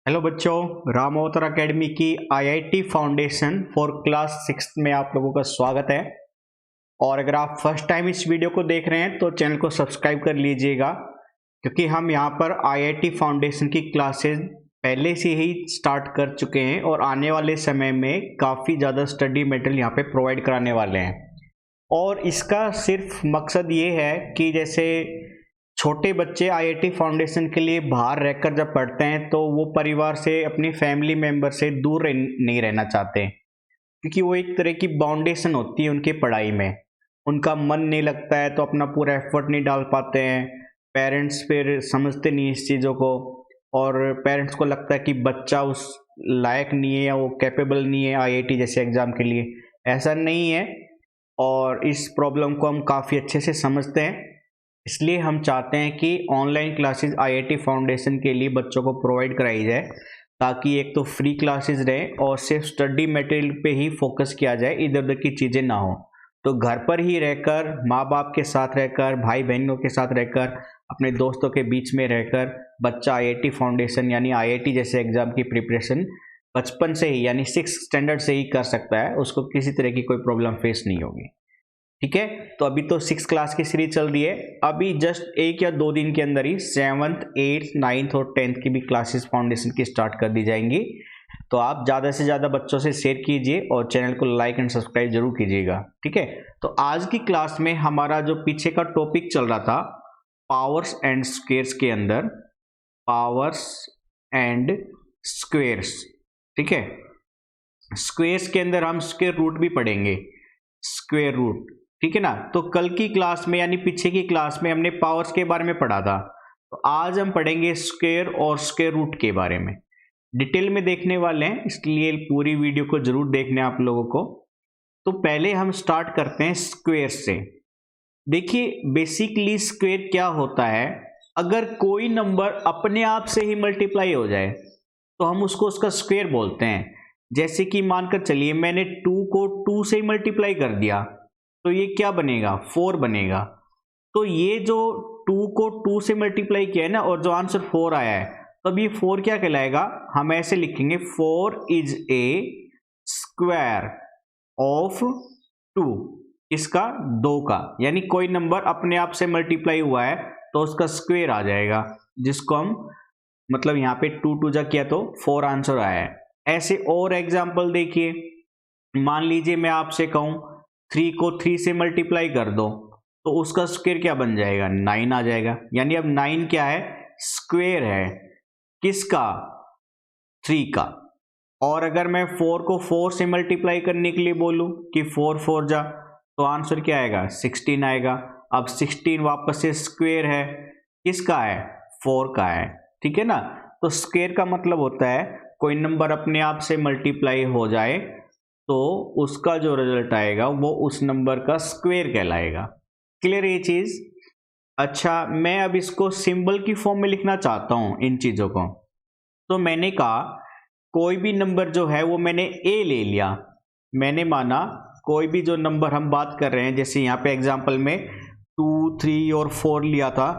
Hello बच्चों, राम अवतार academy की आईआईटी फाउंडेशन फॉर क्लास 6 में आप लोगों का स्वागत है। और अगर आप फर्स्ट टाइम इस वीडियो को देख रहे हैं तो चैनल को सब्सक्राइब कर लीजिएगा, क्योंकि हम यहाँ पर आईआईटी फाउंडेशन की क्लासेस पहले से ही स्टार्ट कर चुके हैं और आने वाले समय में काफ़ी ज़्यादा स्टडी मटेरियल यहाँ पे प्रोवाइड कराने वाले हैं। और इसका सिर्फ मकसद ये है कि जैसे छोटे बच्चे आईआईटी फाउंडेशन के लिए बाहर रहकर जब पढ़ते हैं तो वो परिवार से, अपनी फैमिली मेंबर से दूर नहीं रहना चाहते, क्योंकि वो एक तरह की बाउंडेशन होती है उनकी पढ़ाई में। उनका मन नहीं लगता है तो अपना पूरा एफर्ट नहीं डाल पाते हैं। पेरेंट्स फिर समझते नहीं इस चीज़ों को, और पेरेंट्स को लगता है कि बच्चा उस लायक नहीं है या वो कैपेबल नहीं है आईआईटी जैसे एग्ज़ाम के लिए। ऐसा नहीं है, और इस प्रॉब्लम को हम काफ़ी अच्छे से समझते हैं। इसलिए हम चाहते हैं कि ऑनलाइन क्लासेस आईआईटी फाउंडेशन के लिए बच्चों को प्रोवाइड कराई जाए, ताकि एक तो फ्री क्लासेस रहे और सिर्फ स्टडी मटेरियल पे ही फोकस किया जाए, इधर उधर की चीज़ें ना हो। तो घर पर ही रहकर, माँ बाप के साथ रहकर, भाई बहनों के साथ रहकर, अपने दोस्तों के बीच में रहकर बच्चा आईआईटी फाउंडेशन यानी आईआईटी जैसे एग्ज़ाम की प्रिपरेशन बचपन से ही यानी 6th स्टैंडर्ड से ही कर सकता है। उसको किसी तरह की कोई प्रॉब्लम फेस नहीं होगी। ठीक है, तो अभी तो 6th क्लास की सीरीज चल रही है। अभी जस्ट 1 या 2 दिन के अंदर ही 7th, 8th, 9th और 10th की भी क्लासेस फाउंडेशन की स्टार्ट कर दी जाएंगी। तो आप ज़्यादा से ज़्यादा बच्चों से शेयर कीजिए और चैनल को लाइक एंड सब्सक्राइब जरूर कीजिएगा। ठीक है, तो आज की क्लास में हमारा जो पीछे का टॉपिक चल रहा था पावर्स एंड स्क्वेयर्स के अंदर, पावर्स एंड स्क्वेयर्स। ठीक है, स्क्वेयर्स के अंदर हम स्क्वेयर रूट भी पढ़ेंगे, स्क्वेयर रूट। ठीक है ना। तो कल की क्लास में यानी पीछे की क्लास में हमने पावर्स के बारे में पढ़ा था, तो आज हम पढ़ेंगे स्क्वेयर और स्क्वेयर रूट के बारे में। डिटेल में देखने वाले हैं, इसलिए पूरी वीडियो को जरूर देखना आप लोगों को। तो पहले हम स्टार्ट करते हैं स्क्वेयर से। देखिए, बेसिकली स्क्वेयर क्या होता है, अगर कोई नंबर अपने आप से ही मल्टीप्लाई हो जाए तो हम उसको उसका स्क्वेयर बोलते हैं। जैसे कि मानकर चलिए मैंने 2 को 2 से ही मल्टीप्लाई कर दिया, तो ये क्या बनेगा, 4 बनेगा। तो ये जो 2 को 2 से मल्टीप्लाई किया है ना, और जो आंसर 4 आया है, तो अब ये 4 क्या कहलाएगा, हम ऐसे लिखेंगे 4 इज ए स्क्वायर ऑफ 2। इसका 2 का, यानी कोई नंबर अपने आप से मल्टीप्लाई हुआ है तो उसका स्क्वायर आ जाएगा, जिसको हम मतलब यहाँ पे 2 2 जा किया तो 4 आंसर आया है। ऐसे और एग्जाम्पल देखिए, मान लीजिए मैं आपसे कहूं 3 को 3 से मल्टीप्लाई कर दो, तो उसका स्क्वायर क्या बन जाएगा, 9 आ जाएगा। यानी अब 9 क्या है, स्क्वायर है किसका, 3 का। और अगर मैं 4 को 4 से मल्टीप्लाई करने के लिए बोलूं कि 4 4 जा, तो आंसर क्या आएगा, 16 आएगा। अब 16 वापस से स्क्वायर है किसका है, 4 का है। ठीक है ना। तो स्क्वायर का मतलब होता है कोई नंबर अपने आप से मल्टीप्लाई हो जाए तो उसका जो रिजल्ट आएगा वो उस नंबर का स्क्वायर कहलाएगा। क्लियर ये चीज। अच्छा, मैं अब इसको सिंबल की फॉर्म में लिखना चाहता हूं इन चीजों को। तो मैंने कहा कोई भी नंबर जो है वो मैंने ए ले लिया। मैंने माना कोई भी जो नंबर हम बात कर रहे हैं, जैसे यहाँ पे एग्जाम्पल में 2, 3 और 4 लिया था,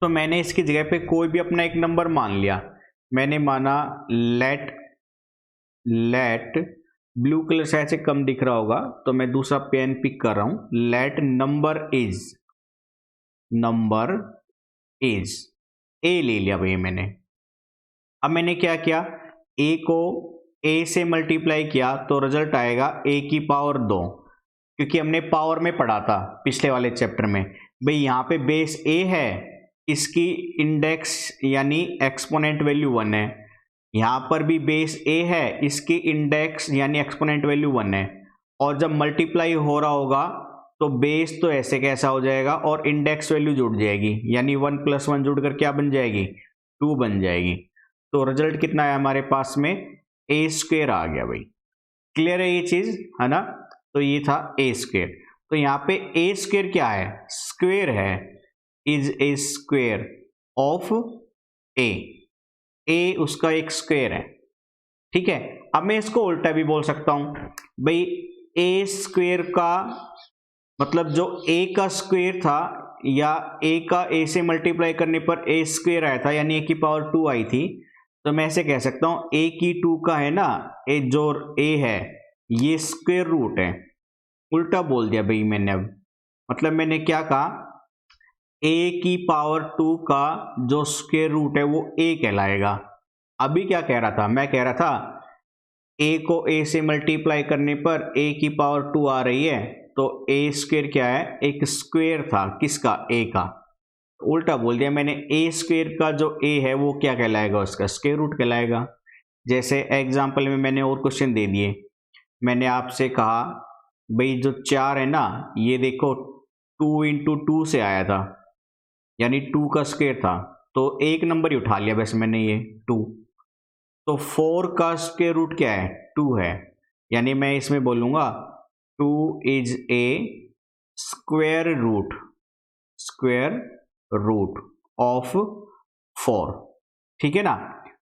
तो मैंने इसकी जगह पे कोई भी अपना एक नंबर मान लिया। मैंने माना लेट ब्लू कलर से ऐसे कम दिख रहा होगा तो मैं दूसरा पेन पिक कर रहा हूं, लेट नंबर इज ए ले लिया भैया मैंने। अब मैंने क्या किया, ए को ए से मल्टीप्लाई किया तो रिजल्ट आएगा ए की पावर 2, क्योंकि हमने पावर में पढ़ा था पिछले वाले चैप्टर में। भाई यहाँ पे बेस ए है, इसकी इंडेक्स यानी एक्सपोनेंट वैल्यू 1 है। यहाँ पर भी बेस ए है, इसकी इंडेक्स यानी एक्सपोनेंट वैल्यू 1 है। और जब मल्टीप्लाई हो रहा होगा तो बेस तो ऐसे कैसा हो जाएगा और इंडेक्स वैल्यू जुड़ जाएगी, यानी 1 + 1 जुड़कर क्या बन जाएगी, 2 बन जाएगी। तो रिजल्ट कितना है हमारे पास में, ए स्क्वायर आ गया भाई। क्लियर है ये चीज, है ना। तो ये था ए स्क्वायर। तो यहाँ पे ए स्क्वायर क्या है, स्क्वायर है, इज ए स्क्वायर ऑफ ए उसका एक स्क्वायर है। ठीक है, अब मैं इसको उल्टा भी बोल सकता हूं भाई, ए स्क्वायर का मतलब जो ए का स्क्वायर था, या ए का ए से मल्टीप्लाई करने पर ए स्क्वायर आया था, यानी ए की पावर 2 आई थी, तो मैं ऐसे कह सकता हूँ a की 2 का है ना, ए जो a है ये स्क्वायर रूट है। उल्टा बोल दिया भाई मैंने, अब मतलब मैंने क्या कहा, a की पावर 2 का जो स्क्वायर रूट है वो a कहलाएगा। अभी क्या कह रहा था, मैं कह रहा था a को a से मल्टीप्लाई करने पर a की पावर 2 आ रही है, तो a स्क्वायर क्या है, एक स्क्वायर था किसका, a का। उल्टा बोल दिया मैंने, a स्क्वायर का जो a है वो क्या कहलाएगा, उसका स्क्वायर रूट कहलाएगा। जैसे एग्जाम्पल में मैंने और क्वेश्चन दे दिए। मैंने आपसे कहा भाई जो 4 है ना, ये देखो 2 इंटू 2 से आया था, यानी 2 का स्क्वायर था, तो एक नंबर ही उठा लिया वैसे मैंने, ये 2। तो 4 का स्क्वायर रूट क्या है, 2 है, यानी मैं इसमें बोलूंगा 2 is a square root of 4। ठीक है ना।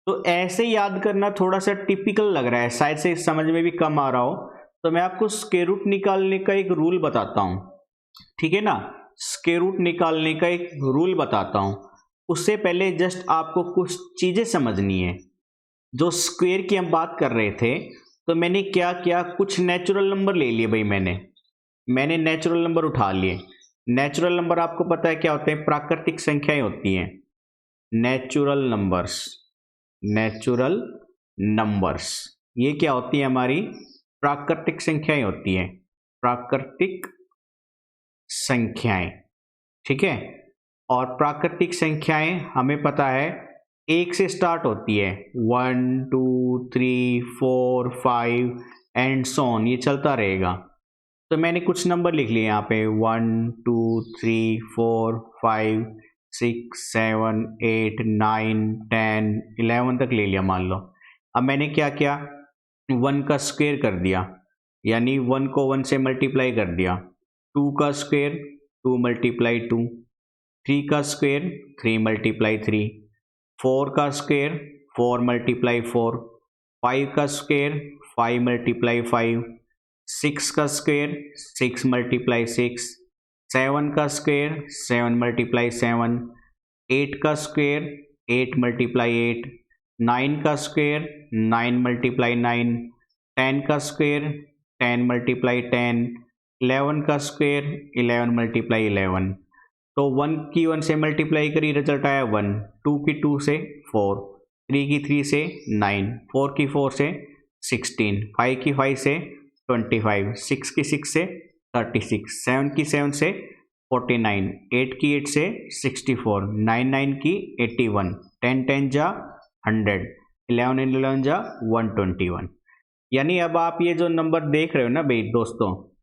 तो ऐसे याद करना थोड़ा सा टिपिकल लग रहा है, शायद से समझ में भी कम आ रहा हो, तो मैं आपको स्क्वायर रूट निकालने का एक रूल बताता हूं। ठीक है ना, स्क्वायर रूट निकालने का एक रूल बताता हूं। उससे पहले जस्ट आपको कुछ चीजें समझनी है। जो स्क्वायर की हम बात कर रहे थे, तो मैंने क्या किया, कुछ नेचुरल नंबर ले लिए भाई, मैंने नेचुरल नंबर उठा लिए। नेचुरल नंबर आपको पता है क्या होते हैं, प्राकृतिक संख्याएं होती हैं। नेचुरल नंबर्स ये क्या होती है, हमारी प्राकृतिक संख्याएं होती हैं, प्राकृतिक संख्याएं। ठीक है। और प्राकृतिक संख्याएं हमें पता है एक से स्टार्ट होती है, 1 2 3 4 5 एंड सो ऑन, ये चलता रहेगा। तो मैंने कुछ नंबर लिख लिए यहाँ पे, 1 2 3 4 5 6 7 8 9 10 11 तक ले लिया मान लो। अब मैंने क्या किया, 1 का स्क्वायर कर दिया, यानी 1 को 1 से मल्टीप्लाई कर दिया। 2 का स्क्वायर 2 मल्टीप्लाई 2, 3 का स्क्वायर 3 मल्टीप्लाई 3, 4 का स्क्वायर 4 मल्टीप्लाई 4, 5 का स्क्वायर 5 मल्टीप्लाई 5, 6 का स्क्वायर 6 मल्टीप्लाई 6, 7 का स्क्वायर 7 मल्टीप्लाई 7, 8 का स्क्वायर 8 मल्टीप्लाई 8, 9 का स्क्वायर 9 मल्टीप्लाई 9, 10 का स्क्वायर 10 मल्टीप्लाई 10, 11 का स्क्वायर 11 मल्टीप्लाई 11। तो 1 की 1 से मल्टीप्लाई करी, रिजल्ट आया 1, 2 की 2 से 4, 3 की 3 से 9, 4 की 4 से 16, 5 की 5 से 25, 6 की 6 से 36, 7 की 7 से 49, 8 की 8 से 64, 9 9 की 81, 10 10 जा 100, 11 11 जा 121। यानी अब आप ये जो नंबर देख रहे हो ना भाई दोस्तों,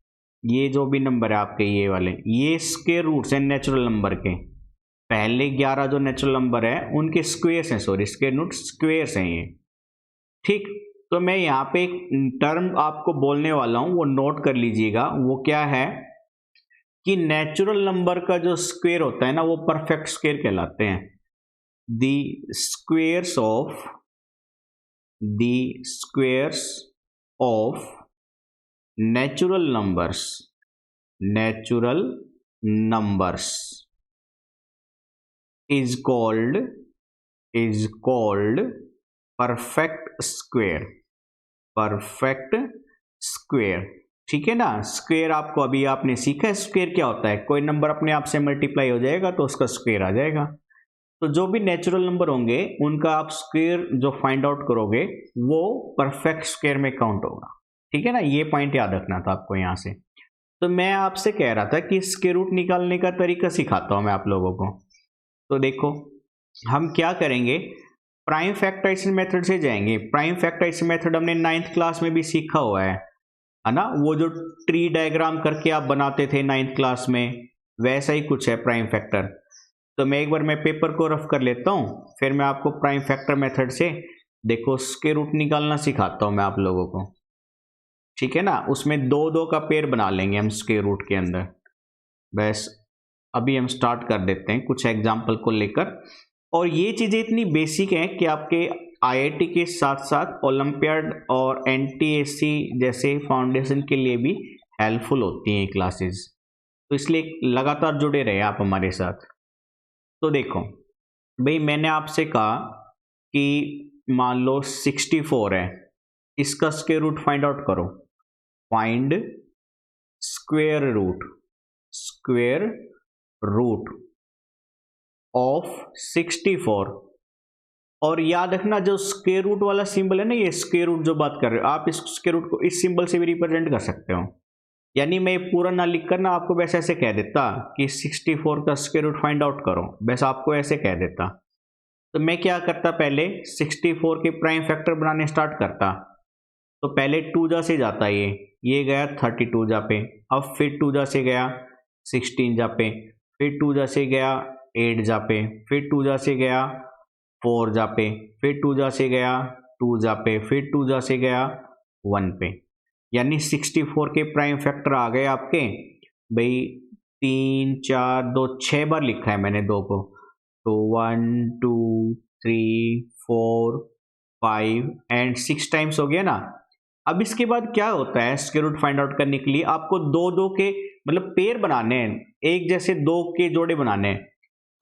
ये जो भी नंबर है आपके ये वाले, ये स्क्वायर रूट्स हैं नेचुरल नंबर के। पहले 11 जो नेचुरल नंबर है उनके स्क्वेयर्स हैं, सॉरी स्क्वायर रूट स्क्वेयर्स हैं ये। ठीक। तो मैं यहाँ पे एक टर्म आपको बोलने वाला हूँ, वो नोट कर लीजिएगा। वो क्या है कि नेचुरल नंबर का जो स्क्वायर होता है ना, वो परफेक्ट स्क्वायर कहलाते हैं। The squares of natural numbers is called perfect square। ठीक है ना। स्क्वायर आपको अभी आपने सीखा है, स्क्वायर क्या होता है, कोई नंबर अपने आप से मल्टीप्लाई हो जाएगा तो उसका स्क्वायर आ जाएगा। तो जो भी नेचुरल नंबर होंगे उनका आप स्क्वायर जो फाइंड आउट करोगे वो परफेक्ट स्क्वायर में काउंट होगा। ठीक है ना, ये पॉइंट याद रखना था आपको यहाँ से। तो मैं आपसे कह रहा था कि स्क्वायर रूट निकालने का तरीका सिखाता हूँ मैं आप लोगों को। तो देखो हम क्या करेंगे, प्राइम फैक्टराइजेशन मेथड से जाएंगे। प्राइम फैक्टराइजेशन मेथड हमने 9th क्लास में भी सीखा हुआ है ना, वो जो ट्री डायग्राम करके आप बनाते थे 9th क्लास में, वैसा ही कुछ है प्राइम फैक्टर। तो मैं एक बार मैं पेपर को रफ कर लेता हूँ, फिर मैं आपको प्राइम फैक्टर मेथड से देखो स्क्वायर रूट निकालना सिखाता हूँ मैं आप लोगों को। ठीक है ना, उसमें 2-2 का पेयर बना लेंगे हम स्क्वायर रूट के अंदर। बस अभी हम स्टार्ट कर देते हैं कुछ एग्जाम्पल को लेकर। और ये चीज़ें इतनी बेसिक हैं कि आपके आईआईटी के साथ साथ ओलंपियाड और एनटीएससी जैसे फाउंडेशन के लिए भी हेल्पफुल होती हैं क्लासेस। तो इसलिए लगातार जुड़े रहे आप हमारे साथ। तो देखो भाई, मैंने आपसे कहा कि मान लो 64 है, इसका स्क्वायर रूट फाइंड आउट करो। Find square root of 64। और याद रखना जो स्क्वायर रूट वाला सिंबल है ना, ये स्क्वायर रूट जो बात कर रहे हो आप, इस स्क्वायर रूट को इस सिंबल से भी रिप्रेजेंट कर सकते हो। यानी मैं पूरा ना लिख कर ना आपको वैसे ऐसे कह देता कि 64 का स्क्वायर रूट फाइंड आउट करो, बस आपको ऐसे कह देता। तो मैं क्या करता, पहले 64 के प्राइम फैक्टर बनाने स्टार्ट करता। तो पहले 2 जा से जाता, ये गया 32 जा पे, अब फिर 2 जा से गया 16 जा पे, फिर 2 जा से गया 8 जा पे, फिर 2 जा से गया 4 जा पे, फिर 2 जा से गया 2 जा पे, फिर 2 जा से गया 1 पे। यानी 64 के प्राइम फैक्टर आ गए आपके भाई 3 4 2 6 बार लिखा है मैंने 2 को, तो 1 2 3 4 5 एंड 6 टाइम्स हो गया ना। अब इसके बाद क्या होता है, स्क्वायर रूट फाइंड आउट करने के लिए आपको दो के मतलब पेयर बनाने हैं, एक जैसे 2 के जोड़े बनाने हैं।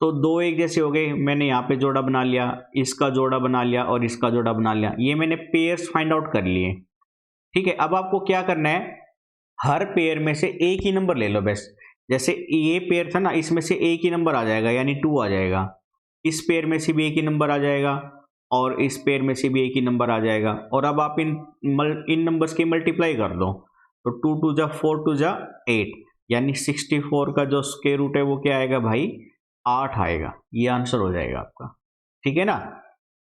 तो 2 एक जैसे हो गए, मैंने यहाँ पे जोड़ा बना लिया, इसका जोड़ा बना लिया और इसका जोड़ा बना लिया, ये मैंने पेयर्स फाइंड आउट कर लिए। ठीक है, अब आपको क्या करना है, हर पेयर में से एक ही नंबर ले लो बस। जैसे ये पेयर था ना, इसमें से एक ही नंबर आ जाएगा यानी 2 आ जाएगा, इस पेयर में से भी एक ही नंबर आ जाएगा और इस पेयर में से भी एक ही नंबर आ जाएगा। और अब आप इन नंबर्स की मल्टीप्लाई कर दो, तो 2 2 जा 4 2 जा 8, यानी 64 का जो स्क्वायर रूट है वो क्या आएगा भाई, 8 आएगा। ये आंसर हो जाएगा आपका। ठीक है ना।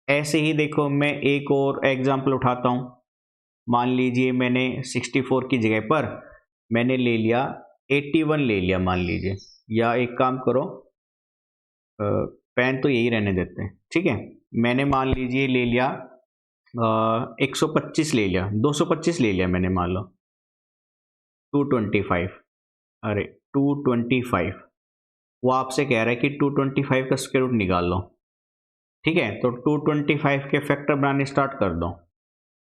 ऐसे ही देखो मैं एक और एग्जाम्पल उठाता हूँ। मान लीजिए मैंने 64 की जगह पर मैंने ले लिया 81 ले लिया मान लीजिए, या एक काम करो पेन तो यही रहने देते हैं। ठीक है, मैंने मान लीजिए ले लिया 125 ले लिया, 225 ले लिया मैंने, मान लो 225, अरे 225, वो आपसे कह रहा है कि 225 का स्क्वायर रूट निकाल लो। ठीक है, तो 225 के फैक्टर बनाने स्टार्ट कर दो।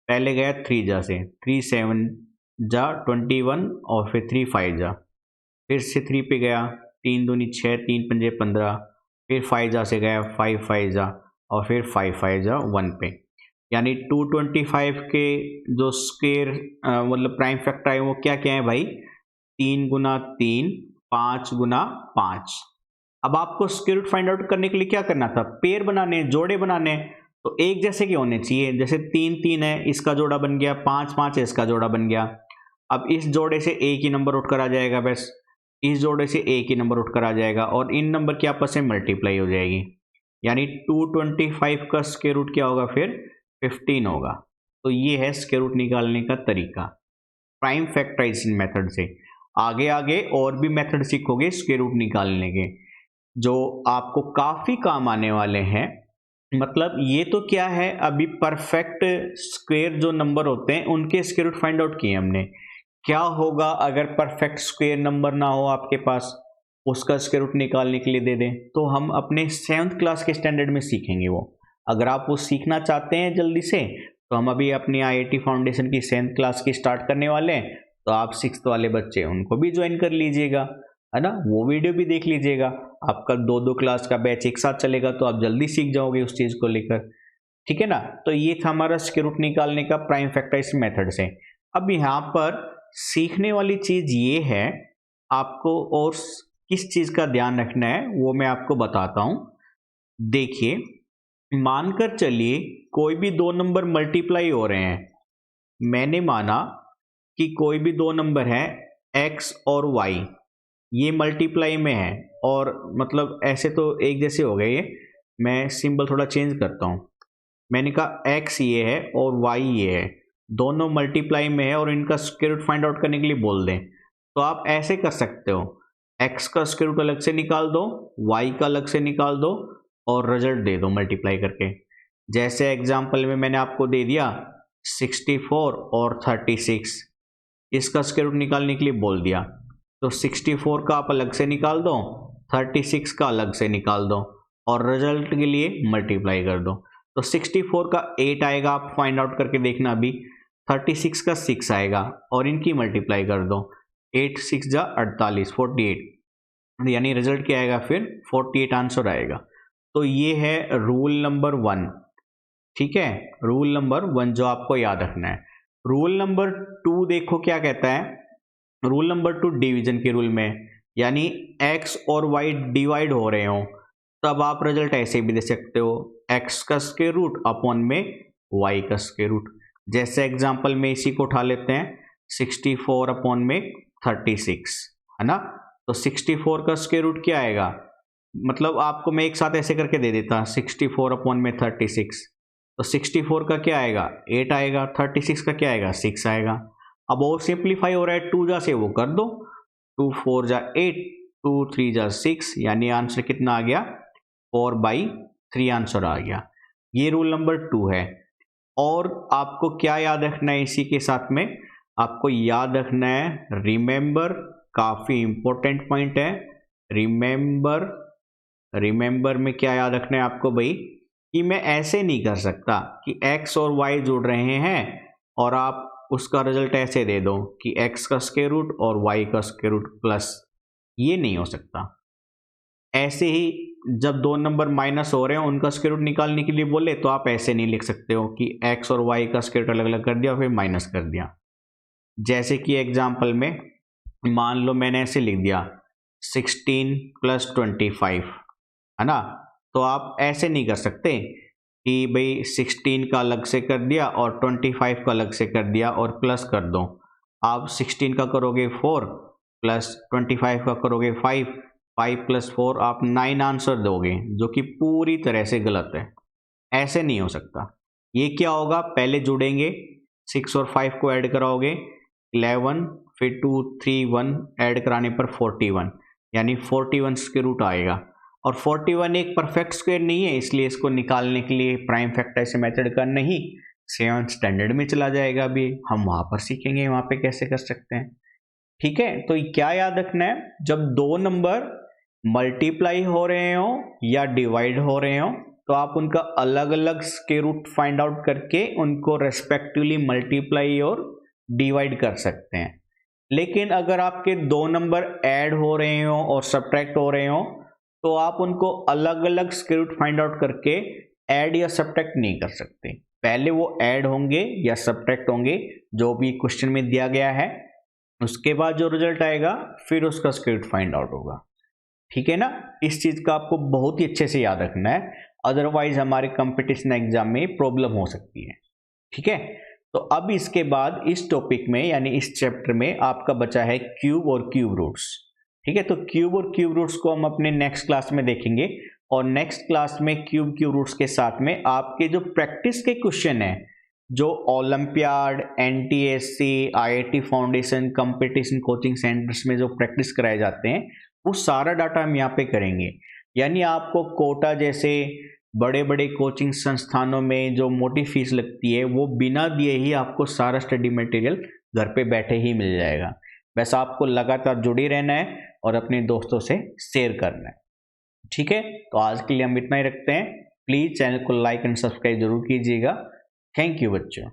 पहले गया 3 जा से, 3 7 जा 21 और फिर 3 5 जा, फिर से 3 पे गया, 3 दूनी 6 3 पंजे 15, फिर 5 जा से गया 5 5 जा और फिर 5 5 जा 1 पे। यानी 225 के जो स्क्वायर मतलब प्राइम फैक्टर है वो क्या क्या है भाई, 3 गुना 3 5 गुना 5। अब आपको स्क्वायर रूट फाइंड आउट करने के लिए क्या करना था, पेयर बनाने, जोड़े बनाने। तो एक जैसे के होने चाहिए, जैसे 3 3 है इसका जोड़ा बन गया, 5 5 है इसका जोड़ा बन गया। अब इस जोड़े से एक ही नंबर उठकर आ जाएगा, बस इस जोड़े से एक ही नंबर उठकर आ जाएगा और इन नंबर की आपस में मल्टीप्लाई हो जाएगी। यानी 225 का स्क्वायर रूट क्या होगा फिर 15 होगा। तो ये है स्क्वायर रूट निकालने का तरीका प्राइम फैक्टराइजेशन मेथड से। आगे आगे और भी मेथड सीखोगे स्क्वायर रूट निकालने के, जो आपको काफ़ी काम आने वाले हैं। मतलब ये तो क्या है, अभी परफेक्ट स्क्वायर जो नंबर होते हैं उनके स्क्वायर रूट फाइंड आउट किए हमने। क्या होगा अगर परफेक्ट स्क्वायर नंबर ना हो आपके पास, उसका स्क्वायर रूट निकालने के लिए दे दें, तो हम अपने 7th क्लास के स्टैंडर्ड में सीखेंगे वो। अगर आप वो सीखना चाहते हैं जल्दी से, तो हम अभी अपनी IIT फाउंडेशन की 7th क्लास की स्टार्ट करने वाले हैं। तो आप 6th वाले बच्चे उनको भी ज्वाइन कर लीजिएगा, है ना, वो वीडियो भी देख लीजिएगा। आपका 2 क्लास का बैच एक साथ चलेगा तो आप जल्दी सीख जाओगे उस चीज़ को लेकर। ठीक है ना। तो ये था हमारा स्क्वायर रूट निकालने का प्राइम फैक्टराइजेशन मेथड से। अब यहाँ पर सीखने वाली चीज़ ये है, आपको और किस चीज़ का ध्यान रखना है वो मैं आपको बताता हूँ। देखिए, मानकर चलिए कोई भी 2 नंबर मल्टीप्लाई हो रहे हैं। मैंने माना कि कोई भी 2 नंबर है x और y, ये मल्टीप्लाई में है, और मतलब ऐसे तो एक जैसे हो गए ये, मैं सिंबल थोड़ा चेंज करता हूँ। मैंने कहा x ये है और y ये है, दोनों मल्टीप्लाई में है और इनका स्क्वायर रूट फाइंड आउट करने के लिए बोल दें, तो आप ऐसे कर सकते हो, x का स्क्वायर रूट अलग से निकाल दो, y का अलग से निकाल दो और रिजल्ट दे दो मल्टीप्लाई करके। जैसे एग्जाम्पल में मैंने आपको दे दिया 64 और 36, इसका स्क्वायर रूट निकालने के लिए बोल दिया, तो 64 का आप अलग से निकाल दो, 36 का अलग से निकाल दो और रिजल्ट के लिए मल्टीप्लाई कर दो। तो 64 का 8 आएगा, आप फाइंड आउट करके देखना अभी। 36 का 6 आएगा और इनकी मल्टीप्लाई कर दो, 8 6 जा 48, 48, यानी रिजल्ट क्या आएगा फिर 48 आंसर आएगा। तो ये है रूल नंबर 1। ठीक है, रूल नंबर 1 जो आपको याद रखना है। रूल नंबर 2 देखो क्या कहता है। रूल नंबर 2 डिवीजन के रूल में, यानी x और y डिवाइड हो रहे हो तब आप रिजल्ट ऐसे भी दे सकते हो, x का स्क्वायर रूट अपॉन में y का स्क्वायर रूट। जैसे एग्जांपल में इसी को उठा लेते हैं, 64 अपॉन में 36, है ना। तो 64 का स्क्वायर रूट क्या आएगा, मतलब आपको मैं एक साथ ऐसे करके दे देता, 64 अपॉन में 36, तो 64 का क्या आएगा 8 आएगा, 36 का क्या आएगा 6 आएगा। अब और सिंप्लीफाई हो रहा है, 2 जा से वो कर दो, 2 4 जा 8, 2 3 जा 6, यानी आंसर कितना आ गया 4/3 आंसर आ गया। ये रूल नंबर 2 है। और आपको क्या याद रखना है इसी के साथ में, आपको याद रखना है रिमेंबर, काफी इंपॉर्टेंट पॉइंट है। रिमेंबर में क्या याद रखना है आपको भाई, कि मैं ऐसे नहीं कर सकता कि x और y जुड़ रहे हैं और आप उसका रिजल्ट ऐसे दे दो कि x का स्क्वायर रूट और y का स्क्वायर रूट प्लस, ये नहीं हो सकता। ऐसे ही जब दो नंबर माइनस हो रहे हैं उनका स्क्वायर रूट निकालने के लिए बोले तो आप ऐसे नहीं लिख सकते हो कि x और y का स्क्वायर रूट अलग अलग कर दिया फिर माइनस कर दिया। जैसे कि एग्जाम्पल में मान लो मैंने ऐसे लिख दिया 16 + 25, है ना। तो आप ऐसे नहीं कर सकते कि भाई 16 का अलग से कर दिया और 25 का अलग से कर दिया और प्लस कर दो। आप 16 का करोगे 4 प्लस 25 का करोगे 5, 5 + 4 आप 9 आंसर दोगे, जो कि पूरी तरह से गलत है। ऐसे नहीं हो सकता। ये क्या होगा, पहले जुड़ेंगे 6 और 5 को ऐड कराओगे 11, फिर 2 3 1 ऐड कराने पर 41, यानी 41 स्क्वायर रूट आएगा। और 41 एक परफेक्ट स्क्वायर नहीं है, इसलिए इसको निकालने के लिए प्राइम फैक्टराइजेशन मेथड का नहीं, 7th स्टैंडर्ड में चला जाएगा, अभी हम वहां पर सीखेंगे वहां पे कैसे कर सकते हैं। ठीक है, तो क्या याद रखना है, जब दो नंबर मल्टीप्लाई हो रहे हो या डिवाइड हो रहे हो तो आप उनका अलग अलग स्क्वायर रूट फाइंड आउट करके उनको रेस्पेक्टिवली मल्टीप्लाई और डिवाइड कर सकते हैं। लेकिन अगर आपके दो नंबर ऐड हो रहे हो और सब्ट्रैक्ट हो रहे हो तो आप उनको अलग अलग स्क्वायर रूट फाइंड आउट करके ऐड या सब्ट्रैक्ट नहीं कर सकते। पहले वो ऐड होंगे या सब्ट्रैक्ट होंगे जो भी क्वेश्चन में दिया गया है, उसके बाद जो रिजल्ट आएगा फिर उसका स्क्वायर रूट फाइंड आउट होगा। ठीक है ना, इस चीज का आपको बहुत ही अच्छे से याद रखना है, अदरवाइज हमारे कंपटीशन एग्जाम में प्रॉब्लम हो सकती है। ठीक है, तो अब इसके बाद इस टॉपिक में यानी इस चैप्टर में आपका बचा है क्यूब और क्यूब रूट्स। ठीक है, तो क्यूब और क्यूब रूट्स को हम अपने नेक्स्ट क्लास में देखेंगे और नेक्स्ट क्लास में क्यूब रूट्स के साथ में आपके जो प्रैक्टिस के क्वेश्चन है, जो olympiad, NTSC, IIT foundation, competition coaching centres में जो प्रैक्टिस कराए जाते हैं, वो सारा डाटा हम यहाँ पे करेंगे। यानी आपको कोटा जैसे बड़े बड़े कोचिंग संस्थानों में जो मोटी फीस लगती है वो बिना दिए ही आपको सारा स्टडी मटेरियल घर पे बैठे ही मिल जाएगा। बस आपको लगातार जुड़े रहना है और अपने दोस्तों से शेयर करना है। ठीक है, तो आज के लिए हम इतना ही रखते हैं। प्लीज चैनल को लाइक एंड सब्सक्राइब जरूर कीजिएगा। थैंक यू बच्चों।